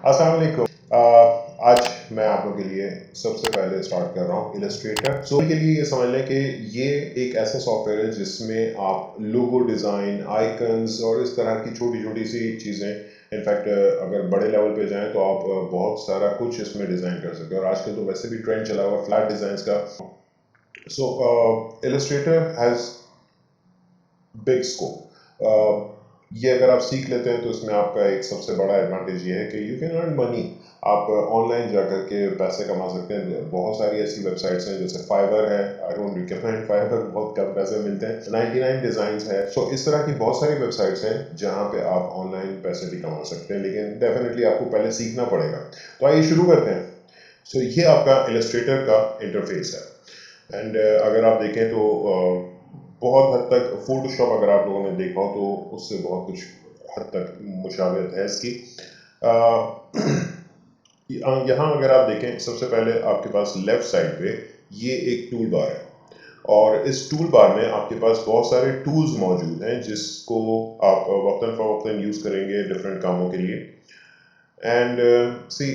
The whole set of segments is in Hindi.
अस्सलाम वालेकुम। आज मैं आप लोगों के लिए सबसे पहले स्टार्ट कर रहा हूँ इलस्ट्रेटर। सो के लिए ये समझ लें कि ये एक ऐसा सॉफ्टवेयर है जिसमें आप लोगो डिज़ाइन, आइकन्स और इस तरह की छोटी छोटी सी चीज़ें, इनफैक्ट अगर बड़े लेवल पे जाएं तो आप बहुत सारा कुछ इसमें डिज़ाइन कर सकते हैं। और आजकल तो वैसे भी ट्रेंड चला हुआ फ्लैट डिज़ाइंस का। सो इलस्ट्रेटर हैज़ बिग स्कोप। ये अगर आप सीख लेते हैं तो इसमें आपका एक सबसे बड़ा एडवांटेज ये है कि यू कैन अर्न मनी। आप ऑनलाइन जा कर के पैसे कमा सकते हैं। बहुत सारी ऐसी वेबसाइट्स हैं जैसे फाइवर है। आई डोंट रिकमेंड फाइवर, बहुत कम पैसे मिलते हैं। 99 डिज़ाइंस है। सो इस तरह की बहुत सारी वेबसाइट्स हैं जहाँ पे आप ऑनलाइन पैसे भी कमा सकते हैं, लेकिन डेफिनेटली आपको पहले सीखना पड़ेगा। तो आइए शुरू करते हैं। सो ये आपका इलस्ट्रेटर का इंटरफेस है। एंड अगर आप देखें तो बहुत हद तक फोटोशॉप अगर आप लोगों ने देखा हो तो उससे बहुत कुछ हद तक मुशावहत है इसकी। यहाँ अगर आप देखें, सबसे पहले आपके पास लेफ्ट साइड पे ये एक टूल बार है और इस टूल बार में आपके पास बहुत सारे टूल्स मौजूद हैं जिसको आप वक्तन फ़वक्तन यूज़ करेंगे डिफरेंट कामों के लिए। एंड सी,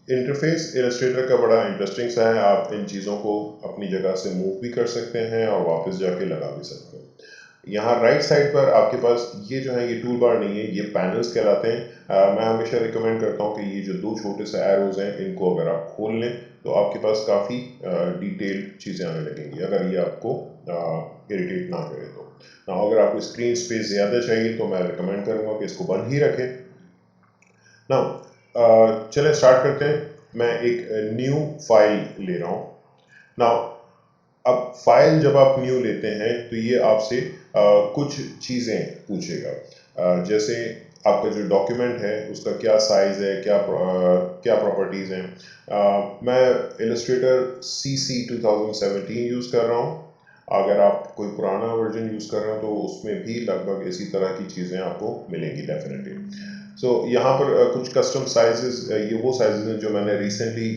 इंटरफेस इलस्ट्रेटर का बड़ा इंटरेस्टिंग सा है। आप इन चीज़ों को अपनी जगह से मूव भी कर सकते हैं और वापस जाके लगा भी सकते हैं। यहाँ राइट साइड पर आपके पास ये जो है, ये टूल बार नहीं है, ये पैनल्स कहलाते हैं। मैं हमेशा रिकमेंड करता हूँ कि ये जो दो छोटे से एरोज हैं इनको अगर आप खोल लें तो आपके पास काफ़ी डिटेल्ड चीज़ें आने लगेंगी, अगर ये आपको इरिटेट ना करे तो। ना अगर आपको स्क्रीन स्पेस ज़्यादा चाहिए तो मैं रिकमेंड करूँगा कि इसको बंद ही रखें। ना चलें स्टार्ट करते हैं। मैं एक न्यू फाइल ले रहा हूँ। नाउ अब फाइल जब आप न्यू लेते हैं तो ये आपसे कुछ चीज़ें पूछेगा। जैसे आपका जो डॉक्यूमेंट है उसका क्या साइज़ है, क्या प्रॉपर्टीज़ हैं। मैं इलस्ट्रेटर CC 2017 यूज़ कर रहा हूँ। अगर आप कोई पुराना वर्जन यूज़ कर रहे हो तो उसमें भी लगभग इसी तरह की चीज़ें आपको मिलेंगी डेफिनेटली। सो यहाँ पर कुछ कस्टम साइजेस, ये वो साइजेस हैं जो मैंने रिसेंटली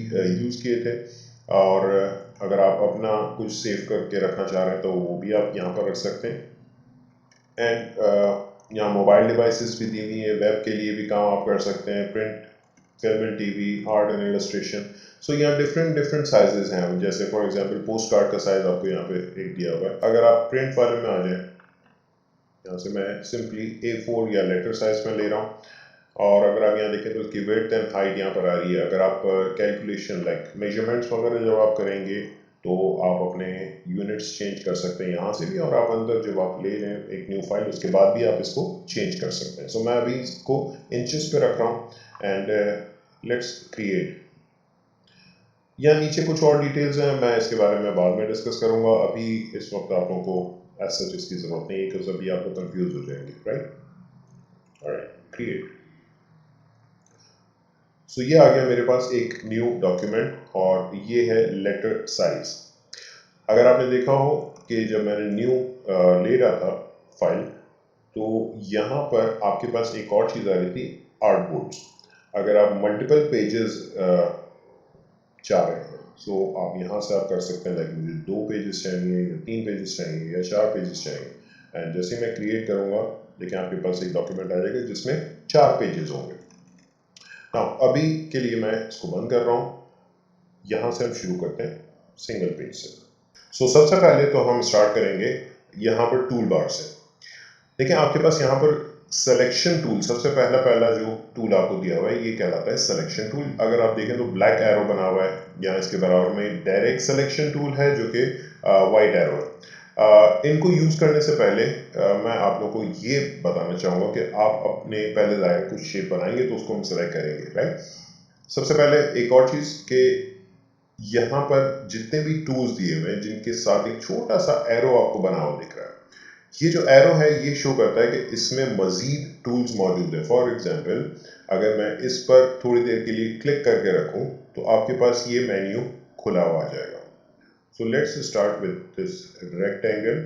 यूज़ किए थे। और अगर आप अपना कुछ सेव करके रखना चाह रहे हैं तो वो भी आप यहाँ पर रख सकते हैं। एंड यहाँ मोबाइल डिवाइसेस भी दी हुई है, वेब के लिए भी काम आप कर सकते हैं, print, film and TV, art and illustration. So यहाँ डिफरेंट डिफरेंट साइजेस हैं। जैसे फॉर एग्जांपल पोस्ट कार्ड का साइज आपको यहाँ पे एक दिया हुआ है। अगर आप प्रिंट वाले में आ जाए, यहाँ से मैं सिंपली A4 या लेटर साइज में ले रहा हूँ। और अगर आप यहाँ देखें तो उसकी विड्थ एंड हाइट यहाँ पर आ रही है। अगर आप कैलकुलेशन लाइक मेजरमेंट्स वगैरह जब आप करेंगे तो आप अपने यूनिट्स चेंज कर सकते हैं यहाँ से भी। और आप अंदर जब आप ले लें एक न्यू फाइल उसके बाद भी आप इसको चेंज कर सकते हैं। सो मैं अभी इसको इंचेस पे रख रहा हूँ एंड लेट्स क्रिएट। यहाँ नीचे कुछ और डिटेल्स हैं, मैं इसके बारे में बाद में डिस्कस करूँगा। अभी इस वक्त आप लोगों को एज सच इसकी ज़रूरत नहीं है क्योंकि अभी आप लोग कंफ्यूज हो जाएंगे, राइट। Alright, create. सो ये आ गया मेरे पास एक न्यू डॉक्यूमेंट और ये है लेटर साइज। अगर आपने देखा हो कि जब मैंने न्यू ले रहा था फाइल तो यहाँ पर आपके पास एक और चीज़ आ रही थी, आर्टबोर्ड्स। अगर आप मल्टीपल पेजेस चाह रहे हैं सो आप यहाँ से आप कर सकते हैं, लाइक मुझे 2 पेजेस चाहिए या 3 पेजेस चाहिए या 4 पेजेस चाहिए। एंड जैसे मैं क्रिएट करूँगा देखिए आपके पास एक डॉक्यूमेंट आ जाएगा जिसमें 4 पेजेस होंगे। अभी के लिए मैं इसको बंद कर रहा हूँ। यहाँ से हम शुरू करते हैं सिंगल पेज से। सो सबसे पहले तो हम स्टार्ट करेंगे यहाँ पर टूल बार से। देखिए आपके पास यहाँ पर सिलेक्शन टूल, सबसे पहला जो टूल आपको दिया हुआ है ये कहलाता है सिलेक्शन टूल। अगर आप देखें तो ब्लैक एरो बना हुआ है, यहाँ इसके बराबर में डायरेक्ट सिलेक्शन टूल है जो कि वाइट एरो है। इनको यूज करने से पहले मैं आप लोगों को ये बताना चाहूँगा कि आप अपने पहले ज़ाहिर कुछ शेप बनाएंगे तो उसको हम सिलेक्ट करेंगे, राइट। सबसे पहले एक और चीज़ कि यहाँ पर जितने भी टूल्स दिए हुए हैं जिनके साथ एक छोटा सा एरो आपको बना हुआ दिख रहा है, ये जो एरो है ये शो करता है कि इसमें मजीद टूल्स मौजूद है। फॉर एग्जांपल अगर मैं इस पर थोड़ी देर के लिए क्लिक करके रखूं तो आपके पास ये मेन्यू खुला हुआ आ जाएगा। So let's start with this rectangle.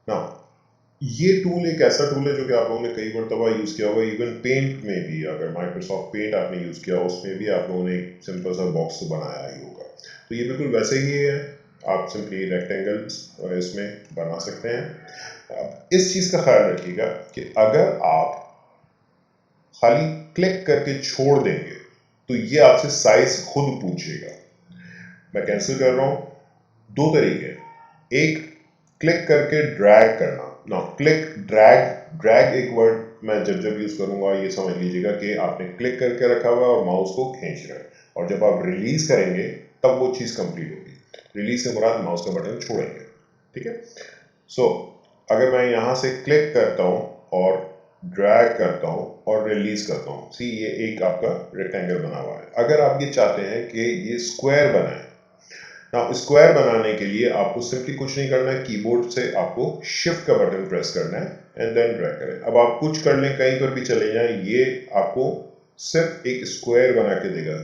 Now ये टूल एक ऐसा टूल है जो कि आप लोगों ने कई मरतबा यूज़ किया होगा, इवन पेंट में भी। अगर माइक्रोसॉफ्ट पेंट आपने यूज़ किया उसमें भी आप लोगों ने एक सिंपल सा बॉक्स बनाया ही होगा। तो ये बिल्कुल वैसे ही है, आप सिंपली रेक्टेंगल्स इसमें बना सकते हैं। अब इस चीज़ का ख्याल रखिएगा कि अगर आप खाली क्लिक करके छोड़ देंगे तो ये आपसे साइज खुद पूछेगा। मैं कैंसिल कर रहा हूं। दो तरीके, एक क्लिक करके ड्रैग करना। ना क्लिक ड्रैग, ड्रैग एक वर्ड मैं जब जब यूज करूंगा ये समझ लीजिएगा कि आपने क्लिक करके रखा हुआ है और माउस को खींच रहे हैं, और जब आप रिलीज करेंगे तब वो चीज कंप्लीट होगी। रिलीज के मुराद माउस का बटन छोड़ेंगे, ठीक है। सो अगर मैं यहां से क्लिक करता हूं और ड्रैग करता हूं और रिलीज करता हूं, सी ये एक आपका रेक्टेंगल बना हुआ है। अगर आप ये चाहते हैं कि ये स्क्वायर बनाए, ना स्क्वायर बनाने के लिए आपको सिंपली कुछ नहीं करना है, कीबोर्ड से आपको शिफ्ट का बटन प्रेस करना है एंड देन ड्रैग करें। अब आप कुछ कर लें, कहीं पर भी चले जाएं, ये आपको सिर्फ एक स्क्वायर बना के देगा।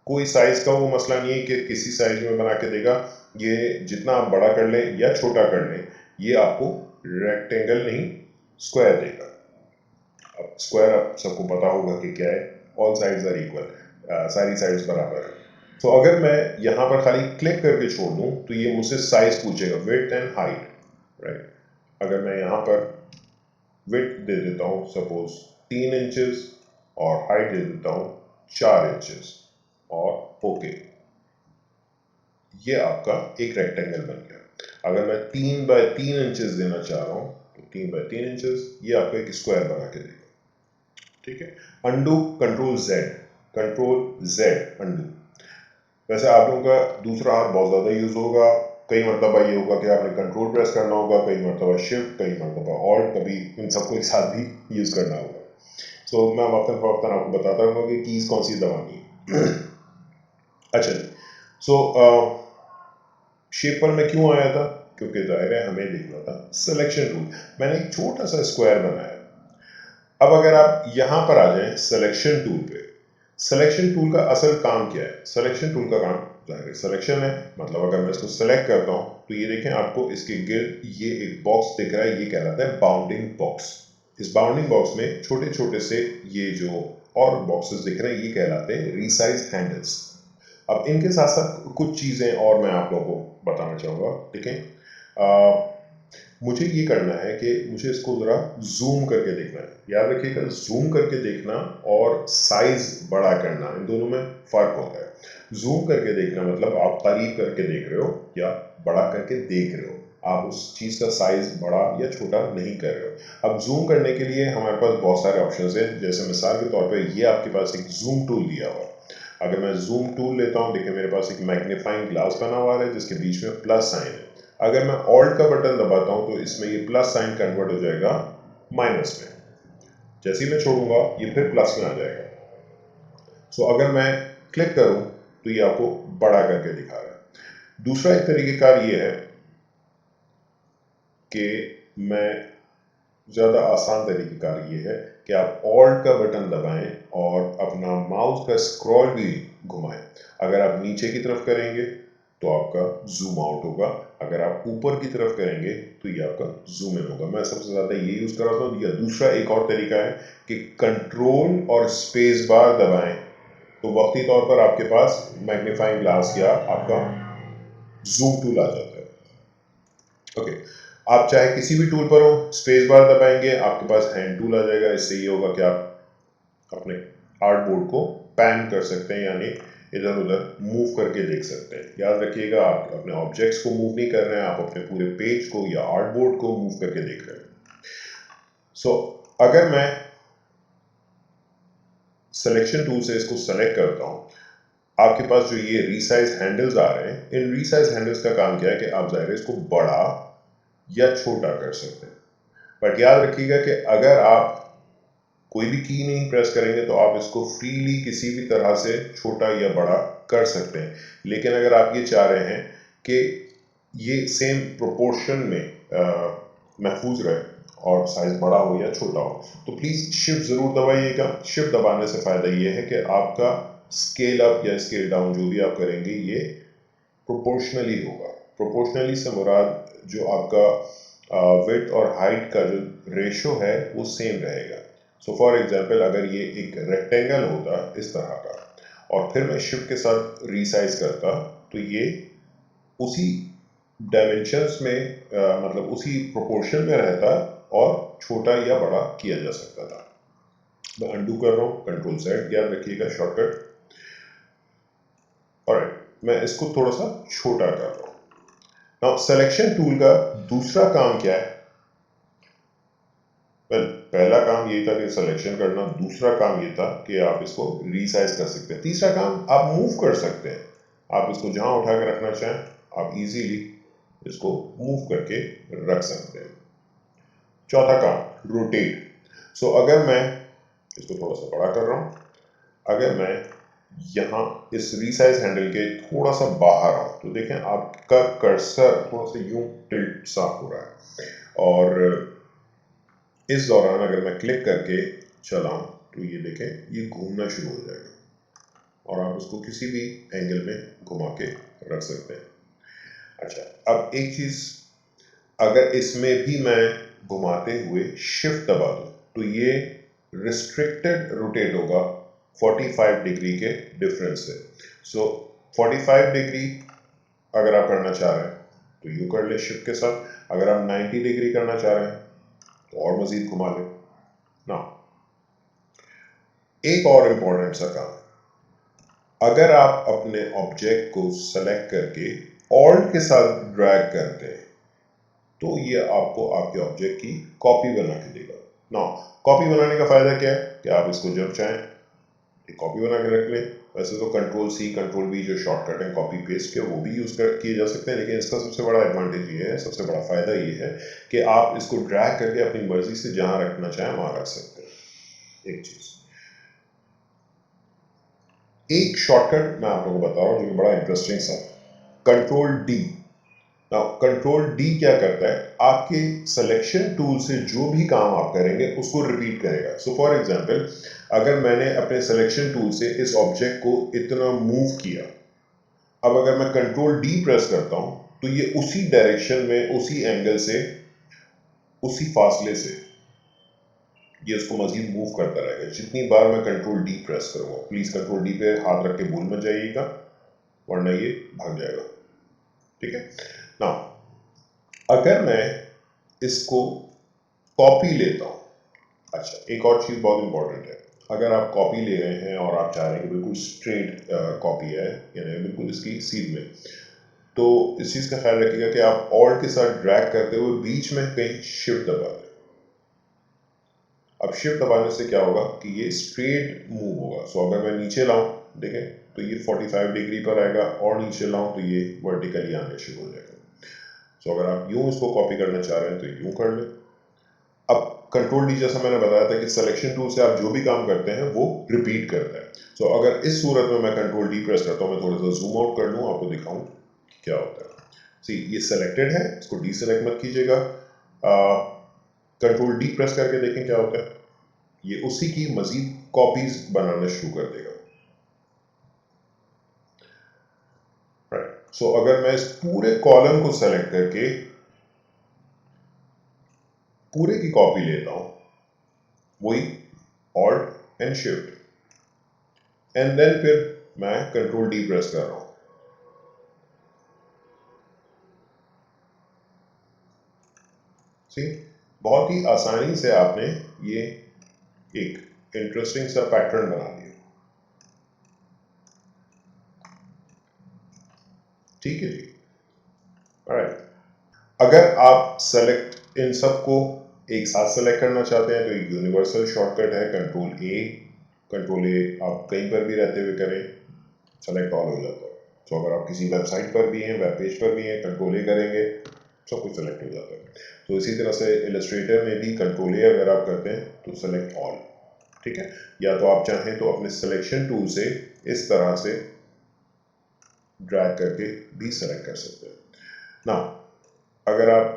कोई साइज का वो मसला नहीं है कि किसी साइज में बना के देगा। ये जितना आप बड़ा कर लें या छोटा कर लें, ये आपको रेक्टेंगल नहीं स्क्वायर देगा। अब स्क्वायर आप सबको पता होगा कि क्या है, ऑल साइड्स आर इक्वल, सारी साइड्स बराबर है। तो अगर मैं यहाँ पर खाली क्लिक करके छोड़ दूँ तो ये मुझसे साइज पूछेगा, विड्थ एंड हाइट, राइट। अगर मैं यहाँ पर विड्थ दे देता हूँ सपोज 3 इंचेस और हाइट दे देता हूँ 4 इंचेस और ओके, ये आपका एक रेक्टेंगल बन गया। अगर मैं 3 बाय 3 इंचेस देना चाह रहा हूँ तो 3 बाय 3 इंचेस, ये आपको एक स्क्वायर बना के देगा, ठीक है। Undo, control Z undo. वैसे आप लोगों का दूसरा हाथ बहुत ज़्यादा यूज़ होगा। कई मरतबा ये होगा कि आपने कंट्रोल प्रेस करना होगा, कई मरतबा शिफ्ट, कई मरतबा ऑल्ट, कभी इन सबको एक साथ भी यूज़ करना होगा। सो मैं वक्तन फ़वक्तन आपको बताता रहूँगा कि कीज़ कौन सी दबानी है। अच्छा, सो शेप पर मैं क्यों आया था, क्योंकि ज़ाहिर है हमें देखना था सिलेक्शन टूल। मैंने एक छोटा सा स्क्वायर बनाया। अब अगर आप यहाँ पर आ जाएं सिलेक्शन टूल पे, सिलेक्शन टूल का असल काम क्या है? सिलेक्शन टूल का काम जाहिर सिलेक्शन है, मतलब अगर मैं इसको सेलेक्ट करता हूँ तो ये देखें आपको इसके गिर्द ये एक बॉक्स दिख रहा है, ये कहलाता है बाउंडिंग बॉक्स। इस बाउंडिंग बॉक्स में छोटे छोटे से ये जो और बॉक्सेस दिख रहे हैं ये कहलाते हैं रीसाइज हैंडल्स। अब इनके साथ साथ कुछ चीज़ें और मैं आप लोगों को बताना चाहूँगा, ठीक है। मुझे ये करना है कि मुझे इसको ज़रा जूम करके देखना है। याद रखिएगा, जूम करके देखना और साइज बड़ा करना, इन दोनों में फ़र्क होता है। जूम करके देखना मतलब आप करीब करके देख रहे हो या बड़ा करके देख रहे हो, आप उस चीज़ का साइज बड़ा या छोटा नहीं कर रहे हो। अब जूम करने के लिए हमारे पास बहुत सारे ऑप्शंस हैं, जैसे मिसाल के तौर पर ये आपके पास एक जूम टूल दिया हुआ है। अगर मैं जूम टूल लेता हूँ, देखिए मेरे पास एक मैग्नीफाइंग ग्लास बना हुआ है जिसके बीच में प्लस साइन है। अगर मैं ऑल्ट का बटन दबाता हूं तो इसमें ये प्लस साइन कन्वर्ट हो जाएगा माइनस में। जैसे ही मैं छोड़ूंगा ये फिर प्लस में आ जाएगा। सो अगर मैं क्लिक करूं तो ये आपको बड़ा करके दिखा रहा है। दूसरा एक तरीकेकार ये है कि मैं ज़्यादा आसान तरीकेकार ये है कि आप ऑल्ट का बटन दबाएं और अपना माउस का स्क्रॉल भी घुमाएं। अगर आप नीचे की तरफ करेंगे तो आपका जूम आउट होगा, अगर आप ऊपर की तरफ करेंगे तो ये आपका जूम इन होगा। मैं सबसे ज़्यादा ये यूज़ कराता हूँ। या दूसरा एक और तरीका है कि कंट्रोल और स्पेस बार दबाएं तो वक्ती तौर पर आपके पास मैग्नीफाइंग ग्लास या आपका जूम टूल आ जाता है। ओके, आप चाहे किसी भी टूल पर हो, स्पेस बार दबाएंगे आपके पास हैंड टूल आ जाएगा। इससे ये होगा कि आप अपने आर्टबोर्ड को पैन कर सकते हैं, यानी इधर उधर मूव करके देख सकते हैं। याद रखिएगा, आप अपने ऑब्जेक्ट्स को मूव नहीं कर रहे हैं, आप अपने पूरे पेज को या आर्टबोर्ड को मूव करके देख रहे हैं। सो अगर मैं सिलेक्शन टूल से इसको सेलेक्ट करता हूं, आपके पास जो ये रीसाइज हैंडल्स आ रहे हैं, इन रीसाइज हैंडल्स का काम क्या है कि आप ज़ाहिर इसको बड़ा या छोटा कर सकते हैं। बट याद रखिएगा कि अगर आप कोई भी की नहीं प्रेस करेंगे तो आप इसको फ्रीली किसी भी तरह से छोटा या बड़ा कर सकते हैं। लेकिन अगर आप ये चाह रहे हैं कि ये सेम प्रोपोर्शन में महफूज रहे और साइज बड़ा हो या छोटा हो तो प्लीज़ शिफ्ट ज़रूर दबाइएगा। शिफ्ट दबाने से फ़ायदा ये है कि आपका स्केल अप या स्केल डाउन जो भी आप करेंगे ये प्रोपोर्शनली होगा। प्रोपोर्शनली से मुराद जो आपका विड्थ और हाइट का जो रेशो है वो सेम रहेगा। सो फॉर एग्जांपल अगर ये एक रेक्टेंगल होता इस तरह का और फिर मैं शिफ्ट के साथ रीसाइज करता तो ये उसी डायमेंशंस में मतलब उसी प्रोपोर्शन में रहता और छोटा या बड़ा किया जा सकता था। मैं अंडू कर रहा हूँ, कंट्रोल Z, याद रखिएगा शॉर्टकट। ऑलराइट, मैं इसको थोड़ा सा छोटा कर रहा हूँ। नाउ सिलेक्शन टूल का दूसरा काम क्या है? पहला काम ये था कि सिलेक्शन करना, दूसरा काम ये था कि आप इसको रीसाइज कर सकते हैं, तीसरा काम आप मूव कर सकते हैं। आप इसको जहां उठा कर रखना चाहें आप इजीली इसको मूव करके रख सकते हैं। चौथा काम रोटेट। सो अगर मैं इसको थोड़ा सा बड़ा कर रहा हूं, अगर मैं यहाँ इस रीसाइज हैंडल के थोड़ा सा बाहर आऊं तो देखें आपका कर्सर थोड़ा सा यूं टिल्ट सा हो रहा है, और इस दौरान अगर मैं क्लिक करके चलाऊं तो ये देखें ये घूमना शुरू हो जाएगा और आप उसको किसी भी एंगल में घुमा के रख सकते हैं। अच्छा, अब एक चीज, अगर इसमें भी मैं घुमाते हुए शिफ्ट दबा दूं तो ये रिस्ट्रिक्टेड रोटेट होगा 45 डिग्री के डिफरेंस से। सो 45 डिग्री अगर आप करना चाह रहे हैं तो यूं कर ले शिफ्ट के साथ, अगर आप 90 डिग्री करना चाह रहे हैं तो और मजीद घुमा लें ना। एक और इंपॉर्टेंट सा काम, अगर आप अपने ऑब्जेक्ट को सेलेक्ट करके ऑल्ट के साथ ड्रैग करते हैं तो ये आपको आपके ऑब्जेक्ट की कॉपी बना के देगा ना। कॉपी बनाने का फायदा क्या है कि आप इसको जब चाहें एक कॉपी बना के रख लें। वैसे तो कंट्रोल C कंट्रोल V जो शॉर्टकट है कॉपी पेस्ट के, वो भी यूज किए जा सकते हैं, लेकिन इसका सबसे बड़ा एडवांटेज ये है, सबसे बड़ा फायदा ये है कि आप इसको ड्रैग करके अपनी मर्जी से जहां रखना चाहें वहां रख सकते हैं। एक चीज, एक शॉर्टकट मैं आप लोगों को बता रहा हूं जो कि बड़ा इंटरेस्टिंग सा, control D। Now control D क्या करता है, आपके सिलेक्शन टूल से जो भी काम आप करेंगे उसको रिपीट करेगा। सो फॉर एग्जांपल, अगर मैंने अपने सिलेक्शन टूल से इस ऑब्जेक्ट को इतना मूव किया, अब अगर मैं कंट्रोल D प्रेस करता हूं तो ये उसी डायरेक्शन में, उसी एंगल से, उसी फासले से ये उसको मजीद मूव करता रहेगा जितनी बार मैं कंट्रोल D प्रेस करूंगा। प्लीज कंट्रोल D पे हाथ रख के भूल मत जाइएगा वरना ये भाग जाएगा, ठीक है ना। अगर मैं इसको कॉपी लेता हूं, अच्छा एक और चीज बहुत इंपॉर्टेंट है, अगर आप कॉपी ले रहे हैं और आप चाह रहे हैं कि बिल्कुल स्ट्रेट कॉपी है, यानी बिल्कुल इसकी सीध में, तो इस चीज का ख्याल रखिएगा कि आप ऑल्ट के साथ ड्रैग करते हुए बीच में कहीं शिफ्ट दबा दें। अब शिफ्ट दबाने से क्या होगा कि ये स्ट्रेट मूव होगा। सो अगर मैं नीचे लाऊं, देखें तो ये 45 डिग्री पर आएगा, और नीचे लाऊं तो ये वर्टिकली आने शुरू हो जाएगा। सो अगर आप यूं इसको कॉपी करना चाह रहे हैं तो यूं कर लें। अब कंट्रोल D जैसा मैंने बताया था कि सिलेक्शन टूल से आप जो भी काम करते हैं वो रिपीट करता है। सो अगर इस सूरत में मैं कंट्रोल D प्रेस करता हूं, मैं थोड़ा सा जूम आउट कर लूं आपको दिखाऊं क्या होता है। सी ये सेलेक्टेड है, इसको डीसेलेक्ट मत कीजिएगा, कंट्रोल D प्रेस करके देखें क्या होता है, ये उसी की मजीद कॉपीज बनाना शुरू कर देगा। राइट, सो अगर मैं इस पूरे कॉलम को सेलेक्ट करके पूरे की कॉपी लेता हूं, वही alt and shift, and then फिर मैं कंट्रोल D प्रेस कर रहा हूं, सी बहुत ही आसानी से आपने ये एक इंटरेस्टिंग सा पैटर्न बना दिया। ठीक है जी, राइट। अगर आप सेलेक्ट इन सबको एक साथ सेलेक्ट करना चाहते हैं तो एक यूनिवर्सल शॉर्टकट है कंट्रोल ए आप कहीं पर भी रहते हुए करें, सेलेक्ट ऑल हो जाता है। तो अगर आप किसी वेबसाइट पर भी हैं, वेब पेज पर भी हैं, कंट्रोल ए करेंगे सब कुछ सेलेक्ट हो जाता है। तो इसी तरह से इलस्ट्रेटर में भी कंट्रोल ए अगर आप करते हैं तो सेलेक्ट ऑल, ठीक है। या तो आप चाहें तो अपने सिलेक्शन टूल से इस तरह से ड्रैग करके भी सेलेक्ट कर सकते हैं ना। अगर आप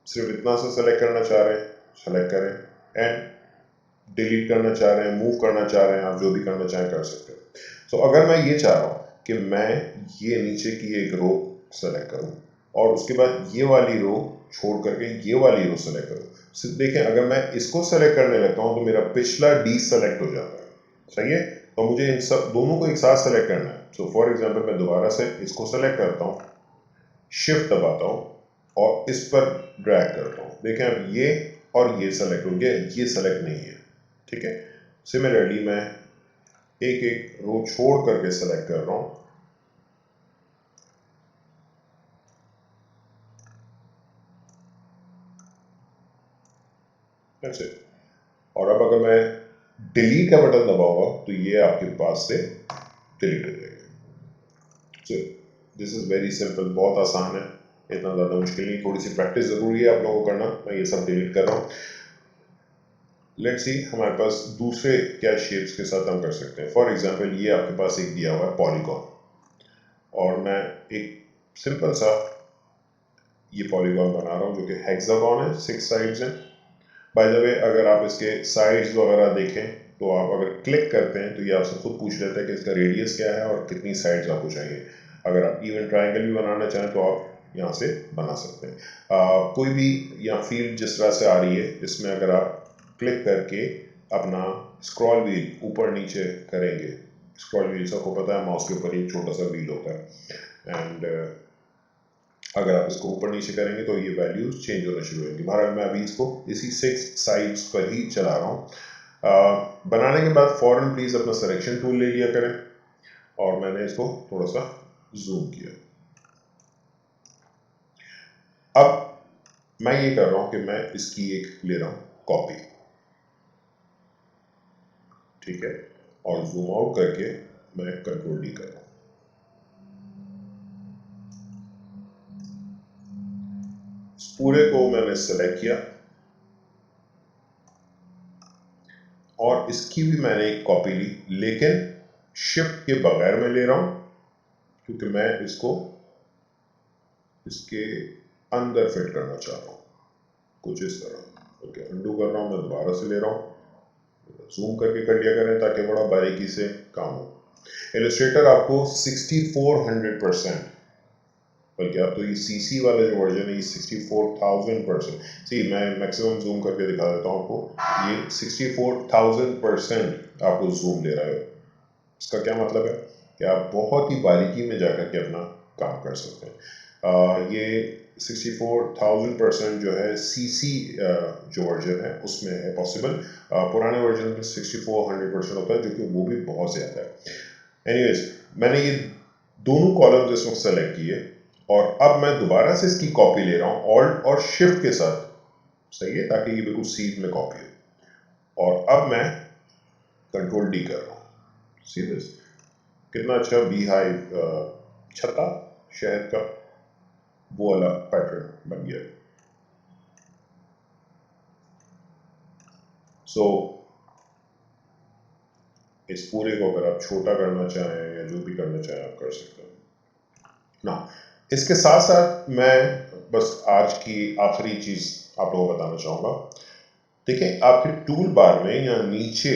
सिर्फ इतना सा सेलेक्ट करना चाह रहे हैं, सेलेक्ट करें, एंड डिलीट करना चाह रहे हैं, मूव करना चाह रहे हैं, आप जो भी करना चाहें कर सकते हैं। सो अगर मैं ये चाह रहा हूं कि मैं ये नीचे की एक रो सेलेक्ट करूं और उसके बाद ये वाली रो छोड़ करके ये वाली रो सेलेक्ट करूं, सिर्फ देखें अगर मैं इसको सेलेक्ट करने लगता हूं तो मेरा पिछला डी सेलेक्ट हो जाता है, सही है। तो मुझे इन सब दोनों को एक साथ सेलेक्ट करना है। सो फॉर एग्जाम्पल मैं दोबारा से इसको सेलेक्ट करता हूँ, शिफ्ट दबाता हूँ और इस पर ड्रैग करता हूँ, देखें अब ये और ये सेलेक्ट हो गया, ये सेलेक्ट नहीं है, ठीक है। सिमिलरली मैं एक एक रो छोड़ करके सेलेक्ट कर रहा हूं। That's it. और अब अगर मैं डिलीट का बटन दबाऊंगा तो ये आपके पास से डिलीट हो जाएगा। So this is very simple, बहुत आसान है, इतना ज़्यादा मुश्किल नहीं, थोड़ी सी प्रैक्टिस ज़रूरी है आप लोगों को करना। मैं ये सब डिलीट कर रहा हूँ। लेट्स सी हमारे पास दूसरे क्या शेप्स के साथ हम कर सकते हैं। फॉर एग्जांपल ये आपके पास एक दिया हुआ है पॉलीगॉन, और मैं एक सिंपल सा ये पॉलीगॉन बना रहा हूँ जो कि हेक्सागॉन है, 6 साइड्स हैं। बाय द वे अगर आप इसके साइड्स वगैरह देखें तो आप अगर क्लिक करते हैं तो ये आपसे खुद पूछ लेता है कि इसका रेडियस क्या है और कितनी साइड्स आपको चाहिए। अगर आप इवन ट्रायंगल भी बनाना चाहें तो आप यहाँ से बना सकते हैं। कोई भी यहाँ फील्ड जिस तरह से आ रही है इसमें अगर आप क्लिक करके अपना स्क्रॉल व्हील ऊपर नीचे करेंगे, स्क्रॉल व्हील सबको पता है माउस के ऊपर एक छोटा सा व्हील होता है, एंड अगर आप इसको ऊपर नीचे करेंगे तो ये वैल्यूज चेंज होना शुरू होंगी। बहरहाल मैं अभी इसको इसी 6 साइड्स पर ही चला रहा हूँ। बनाने के बाद फौरन प्लीज़ अपना सिलेक्शन टूल ले लिया करें, और मैंने इसको थोड़ा सा जूम किया। अब मैं ये कर रहा हूँ कि मैं इसकी एक ले रहा हूँ कॉपी, ठीक है, और जूम आउट करके मैं कंट्रोल डी कर रहा हूँ। पूरे को मैंने सेलेक्ट किया और इसकी भी मैंने एक कॉपी ली, लेकिन शिफ्ट के बगैर मैं ले रहा हूं क्योंकि मैं इसको इसके अंदर फिट करना चाह रहा हूं, कुछ इस तरह। ओके, अंडू कर रहा हूं, मैं दोबारा से ले रहा हूं, जूम करके कर लिया करें ताकि बड़ा बारीकी से काम हो। इलस्ट्रेटर आपको 6400%, बल्कि आप तो ये सीसी वाला जो वर्जन है ये 64,000%, सी मैं मैक्सिमम जूम करके दिखा देता हूँ आपको, ये 64,000% आपको जूम दे रहा है। इसका क्या मतलब है कि आप बहुत ही बारीकी में जाकर के अपना काम कर सकते हैं। ये 64,000% जो है सीसी जो वर्जन है उसमें है पॉसिबल। पुराने वर्जन में 6400% होता है जो कि वो भी बहुत ज़्यादा है। एनीवेज मैंने ये दोनों कॉलम इस वक्त सेलेक्ट किए और अब मैं दोबारा से इसकी कॉपी ले रहा हूँ ऑल्ट और शिफ्ट के साथ, सही है, ताकि ये बिल्कुल सीध में कॉपी हो। और अब मैं कंट्रोल डी कर रहा हूँ। सी दिस, कितना अच्छा बी हाइव छत्ता शहद का वो वाला पैटर्न बन गया। सो इस पूरे को अगर आप छोटा करना चाहें या जो भी करना चाहें आप कर सकते हैं ना। इसके साथ साथ मैं बस आज की आखिरी चीज आप लोगों को बताना चाहूंगा। देखिए आपके टूल बार में या नीचे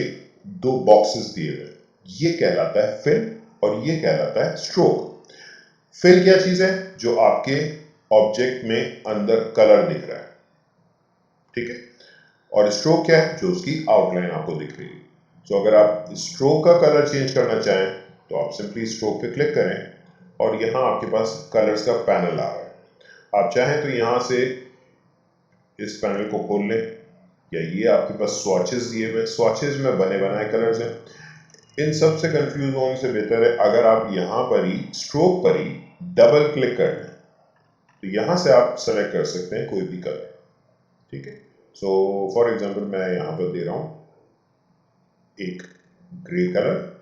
दो बॉक्सेस दिए हुए, ये कहलाता है फिल और ये कहलाता है स्ट्रोक। फिल क्या चीज है? जो आपके ऑब्जेक्ट में अंदर कलर दिख रहा है, ठीक है, और स्ट्रोक क्या है? जो उसकी आउटलाइन आपको दिख रही है। तो अगर आप स्ट्रोक का कलर चेंज करना चाहें तो आप सिंपली स्ट्रोक पे क्लिक करें और यहाँ आपके पास कलर्स का पैनल आ रहा है। आप चाहें तो यहाँ से इस पैनल को खोल लें, या ये आपके पास स्वॉचेस दिए हुए, स्वॉचेस में बने बनाए कलर्स हैं। इन सब से कंफ्यूज होने से बेहतर है अगर आप यहाँ पर ही स्ट्रोक पर ही डबल क्लिक कर लें, तो यहाँ से आप सेलेक्ट कर सकते हैं कोई भी कलर, ठीक है। सो फॉर एग्जांपल मैं यहाँ पर दे रहा हूँ एक ग्रे कलर,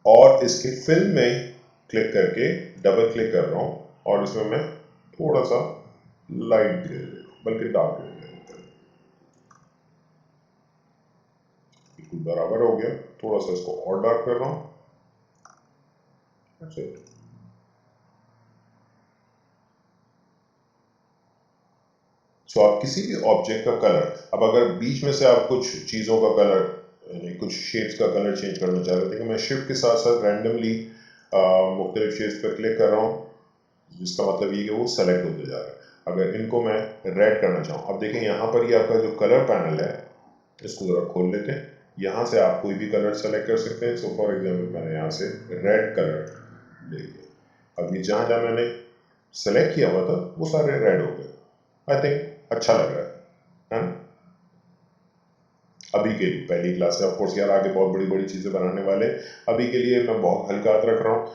और इसके फिल में क्लिक करके डबल क्लिक कर रहा हूँ और इसमें मैं थोड़ा सा लाइट ग्रे दे रहा हूँ, बल्कि डार्क ग्रे दे रहा हूँ। बिल्कुल बराबर हो गया, थोड़ा सा इसको और डार्क कर रहा हूँ। That's it. सो आप किसी भी ऑब्जेक्ट का कलर, अब अगर बीच में से आप कुछ चीज़ों का कलर यानी कुछ शेप्स का कलर चेंज करना चाह रहे थे, कि मैं शिफ्ट के साथ साथ रैंडमली मुख्तलिफ शेप्स पर क्लिक कर रहा हूँ, जिसका मतलब ये कि वो सेलेक्ट होते जा रहा है। अगर इनको मैं रेड करना चाहूँ, अब देखें यहाँ पर ये आपका जो कलर पैनल है इसको ज़रा खोल लेते हैं। यहाँ से आप कोई भी कलर सेलेक्ट कर सकते हैं। सो फॉर एग्जाम्पल मैंने यहाँ से रेड कलर ले लिया। अब ये जहाँ जहाँ मैंने सेलेक्ट किया हुआ था वो सारे रेड हो गए। आई थिंक अच्छा लग रहा है ना। अभी के लिए पहली क्लास से। ऑफ कोर्स यार आगे बहुत बड़ी बड़ी चीज़ें बनाने वाले हैं, अभी के लिए मैं बहुत हल्का हाथ रख रहा हूँ।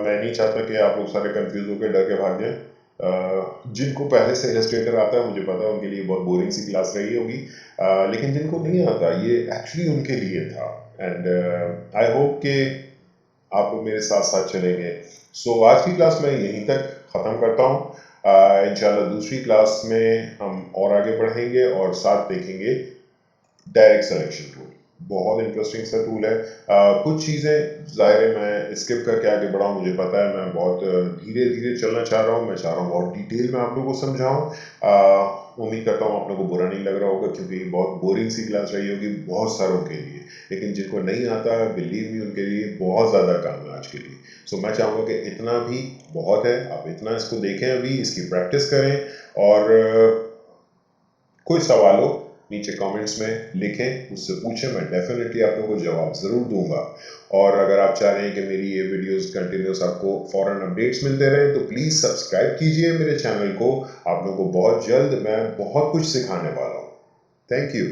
मैं नहीं चाहता कि आप लोग सारे कंफ्यूज होकर डर के भाग जाएं। जिनको पहले से इलस्ट्रेटर आता है मुझे पता है उनके लिए बहुत बोरिंग सी क्लास रही होगी, लेकिन जिनको नहीं आता ये एक्चुअली उनके लिए था। एंड आई होप कि आप लोग मेरे साथ साथ चलेंगे। सो आज की क्लास मैं यहीं तक ख़त्म करता हूँ। इंशाल्लाह दूसरी क्लास में हम और आगे बढ़ेंगे और साथ देखेंगे डायरेक्ट सिलेक्शन टूल। बहुत इंटरेस्टिंग सा टूल है। कुछ चीज़ें ज़ाहिर है मैं स्किप करके आगे बढ़ा हूँ, मुझे पता है मैं बहुत धीरे धीरे चलना चाह रहा हूँ, मैं चाह रहा हूँ बहुत डिटेल में आप लोगों को समझाऊँ। उम्मीद करता हूँ आप लोगों को बुरा नहीं लग रहा होगा, क्योंकि ये बहुत बोरिंग सी क्लास रही होगी बहुत सारों के लिए, लेकिन जिनको नहीं आता बिलीव मी उनके लिए बहुत ज़्यादा काम है आज के लिए। सो मैं चाहूँगा कि इतना भी बहुत है, आप इतना इसको देखें, अभी इसकी प्रैक्टिस करें और कोई सवाल हो नीचे कमेंट्स में लिखें, मुझसे पूछें, मैं डेफिनेटली आप लोगों को जवाब ज़रूर दूंगा। और अगर आप चाह रहे हैं कि मेरी ये वीडियोस कंटिन्यूस आपको फ़ौरन अपडेट्स मिलते रहें तो प्लीज़ सब्सक्राइब कीजिए मेरे चैनल को। आप लोगों को बहुत जल्द मैं बहुत कुछ सिखाने वाला हूँ। Thank you.